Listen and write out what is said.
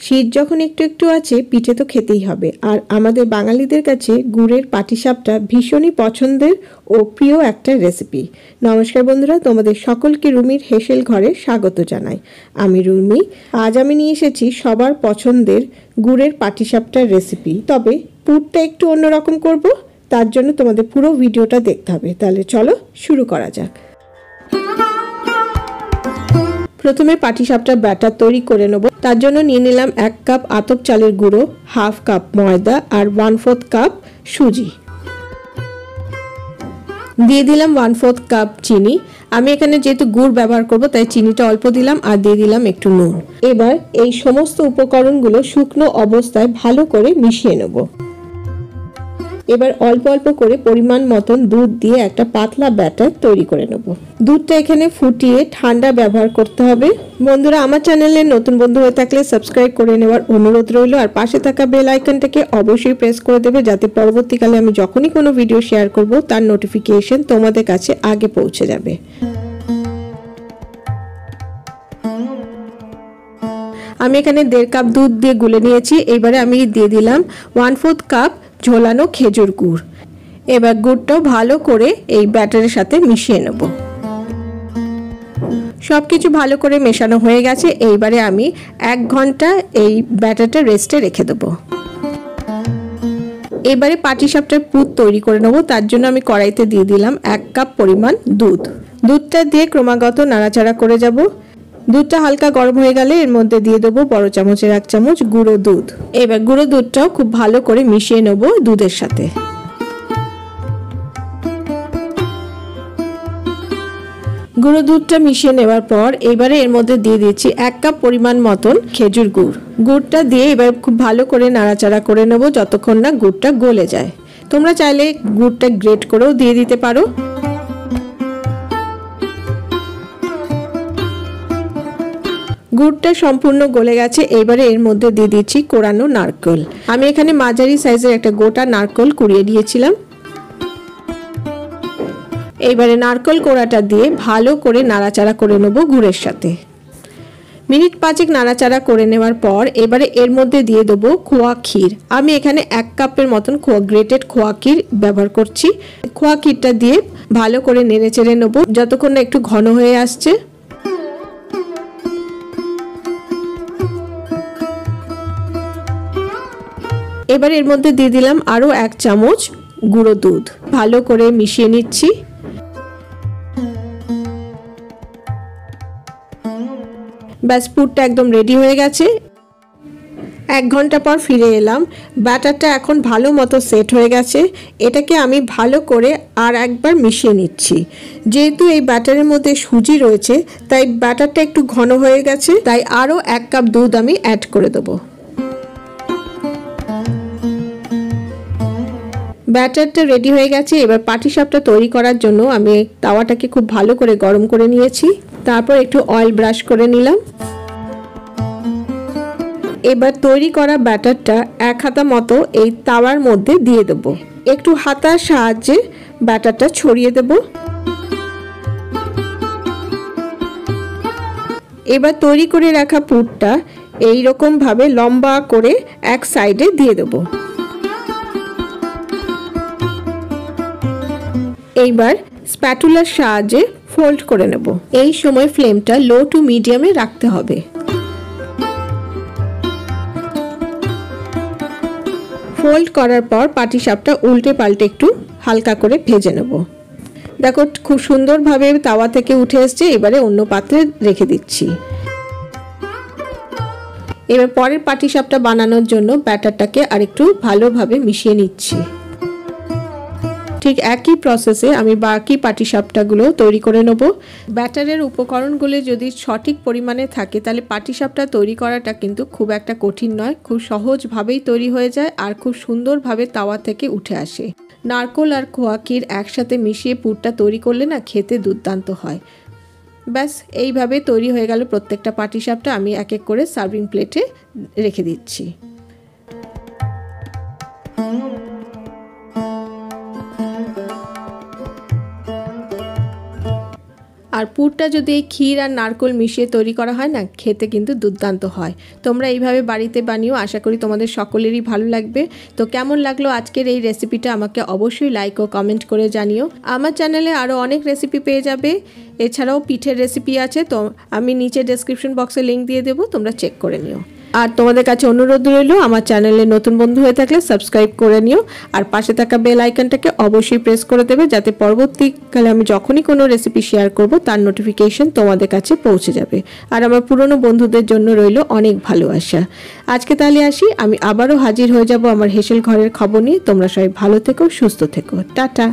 শীত যখন একটু একটু আছে পিঠে তো খেতেই হবে। আর আমাদের বাঙালিদের কাছে গুড়ের পাটিসাপটা ভীষণই পছন্দের ও প্রিয় একটা রেসিপি। নমস্কার বন্ধুরা, তোমাদের সকলকে রুমির হেসেল ঘরে স্বাগত জানাই। আমি রুমি। আজ আমি নিয়ে এসেছি সবার পছন্দের গুড়ের পাটিসাপটার রেসিপি। তবে পুরটা একটু অন্যরকম করব, তার জন্য তোমাদের পুরো ভিডিওটা দেখতে হবে। তাহলে চলো শুরু করা যাক। প্রথমে পাটিসাপটার ব্যাটার তৈরি করে নেব। তার জন্য নিয়ে নিলাম 1 কাপ আতপ চালের গুঁড়ো, 1/2 কাপ ময়দা আর 1/4 কাপ সুজি। দিয়ে দিলাম 1/4 কাপ চিনি। আমি এখানে যেহেতু গুড় ব্যবহার করব তাই চিনিটা অল্প দিলাম, আর দিয়ে দিলাম একটু নুন। এবার এই সমস্ত উপকরণগুলো শুকনো অবস্থায় ভালো করে মিশিয়ে নেব। এবার অল্প অল্প করে পরিমাণ মতন দুধ দিয়ে একটা পাতলা ব্যাটার তৈরি করে নেব। দুধটা এখানে ফুটিয়ে ঠান্ডা ব্যবহার করতে হবে। বন্ধুরা, আমার চ্যানেলে নতুন বন্ধু হয়ে থাকলে সাবস্ক্রাইব করে নেওয়ার অনুরোধ রইল, আর পাশে থাকা বেল আইকনটাকে অবশ্যই প্রেস করে দেবে, যাতে পরবর্তীকালে আমি যখনই কোনো ভিডিও শেয়ার করব তার নোটিফিকেশন তোমাদের কাছে আগে পৌঁছে যাবে। আমি এখানে 1.5 কাপ দুধ দিয়ে গুলে নিয়েছি। এবারে আমি দিয়ে দিলাম 1/4 কাপ ঝোলানো খেজুর গুড়। এবার গুড়টাও ভালো করে এই ব্যাটারের সাথে মিশিয়ে নেব। সবকিছু ভালো করে মেশানো হয়ে গেছে। এইবারে আমি 1 ঘন্টা এই ব্যাটারটা রেস্টে রেখে দেব। এবারে পাটিসাপটার পুর তৈরি করে নেব। তার জন্য আমি কড়াইতে দিয়ে দিলাম 1 কাপ পরিমাণ দুধ। দুধটা দিয়ে ক্রমাগত নাড়াচাড়া করে যাব। দুধটা হালকা গরম হয়ে গেলে এর মধ্যে দিয়ে দেবো বড় চামচের 1 চামচ গুঁড়ো দুধ। এবার গুঁড়ো দুধটাও খুব ভালো করে মিশিয়ে নেব দুধের সাথে। গুঁড়ো দুধটা মিশিয়ে নেওয়ার পর এবারে এর মধ্যে দিয়ে দিচ্ছি 1 কাপ পরিমাণ মতন খেজুর গুড়। গুড়টা দিয়ে এবার খুব ভালো করে নাড়াচাড়া করে নেব যতক্ষণ না গুড়টা গলে যায়। তোমরা চাইলে গুড়টা গ্রেট করেও দিয়ে দিতে পারো। গুড়টা সম্পূর্ণ গলে গেছে। এবারে এর মধ্যে দিয়ে দিচ্ছি কোরানো নারকেল। আমি এখানে মাঝারি সাইজের একটা গোটা নারকেল কুড়িয়ে নিয়েছিলাম। এইবারে নারকেল কোড়াটা দিয়ে ভালো করে নাড়াচাড়া করে নেব গুড়ের সাথে। মিনিট 5 নাড়াচাড়া করে নেওয়ার পর এবারে এর মধ্যে দিয়ে দেবো খোয়া ক্ষীর। আমি এখানে 1 কাপের মতন গ্রেটেড খোয়া ক্ষীর ব্যবহার করছি। খোয়া ক্ষীরটা দিয়ে ভালো করে নেড়ে চেড়ে নেবো যতক্ষণ না একটু ঘন হয়ে আসছে। এবার এর মধ্যে দিয়ে দিলাম আরো 1 চামচ গুঁড়ো দুধ। ভালো করে মিশিয়ে নিচ্ছি। ব্যাস, পুরটা একদম রেডি হয়ে গেছে। 1 ঘন্টা পর ফিরে এলাম। ব্যাটারটা এখন ভালো মতো সেট হয়ে গেছে। এটাকে আমি ভালো করে আর একবার মিশিয়ে নিচ্ছি। যেহেতু এই ব্যাটারের মধ্যে সুজি রয়েছে তাই ব্যাটারটা একটু ঘন হয়ে গেছে, তাই আরো 1 কাপ দুধ আমি অ্যাড করে দেবো। ব্যাটারটা রেডি হয়ে গেছে। এবার পাটিসাপটা তৈরি করার জন্য আমি তাওয়াটাকে খুব ভালো করে গরম করে নিয়েছি। তারপর একটু অয়েল ব্রাশ করে নিলাম। এবার তৈরি করা ব্যাটারটা 1 হাতা মতো এই তাওয়ার মধ্যে দিয়ে দেব। একটু হাতার সাহায্যে ব্যাটারটা ছড়িয়ে দেব। এবার তৈরি করে রাখা পুরটা এইরকম ভাবে লম্বা করে এক সাইডে দিয়ে দেব। এইবার স্প্যাটুলার সাহায্যে ফোল্ড করে নেব। এই সময় ফ্লেমটা লো টু মিডিয়ামে রাখতে হবে। ফোল্ড করার পর পাটিসাপটা উল্টে পাল্টে একটু হালকা করে ভেজে নেব। দেখো খুব সুন্দরভাবে তাওয়া থেকে উঠে এসছে। এবারে অন্য পাত্রে রেখে দিচ্ছি। এবার পরের পাটিসাপটা বানানোর জন্য ব্যাটারটাকে আরেকটু ভালোভাবে মিশিয়ে নিচ্ছি। ঠিক একই প্রসেসে আমি বাকি পাটিসাপটাগুলো তৈরি করে নেব। ব্যাটারের উপকরণগুলো যদি সঠিক পরিমাণে থাকে তাহলে পাটিসাপটা তৈরি করাটা কিন্তু খুব একটা কঠিন নয়। খুব সহজভাবেই তৈরি হয়ে যায় আর খুব সুন্দরভাবে তাওয়া থেকে উঠে আসে। নারকেল আর খোয়া ক্ষীর একসাথে মিশিয়ে পুরটা তৈরি করলে না খেতে দুর্দান্ত হয়। ব্যাস, এইভাবে তৈরি হয়ে গেল প্রত্যেকটা পাটিসাপটা। আমি এক এক করে সার্ভিং প্লেটে রেখে দিচ্ছি। আর আর পুরটা যদি এই ক্ষীর আর নারকেল মিশিয়ে তৈরি করা হয় না, খেতে কিন্তু দুর্দান্ত হয়। তোমরা এইভাবে বাড়িতে বানিও, আশা করি তোমাদের সকলেরই ভালো লাগবে। তো কেমন লাগলো আজকের এই রেসিপিটা আমাকে অবশ্যই লাইক ও কমেন্ট করে জানিও। আমার চ্যানেলে আরও অনেক রেসিপি পেয়ে যাবে, এছাড়াও পিঠের রেসিপি আছে, তো আমি নিচে ডেসক্রিপশন বক্সে লিঙ্ক দিয়ে দেবো, তোমরা চেক করে নিও। আর তোমাদের কাছে অনুরোধ রইল, আমার চ্যানেলে নতুন বন্ধু হয়ে থাকলে সাবস্ক্রাইব করে নিও, আর পাশে থাকা বেল আইকনটাকে অবশ্যই প্রেস করে দেবে, যাতে পরবর্তীকালে আমি যখনই কোনো রেসিপি শেয়ার করব তার নোটিফিকেশন তোমাদের কাছে পৌঁছে যাবে। আর আমার পুরনো বন্ধুদের জন্য রইল অনেক ভালোবাসা। আজকে তাহলে আসি, আমি আবারও হাজির হয়ে যাব আমার হেসেল ঘরের খবর নিয়ে। তোমরা সবাই ভালো থেকো, সুস্থ থেকো, টাটা।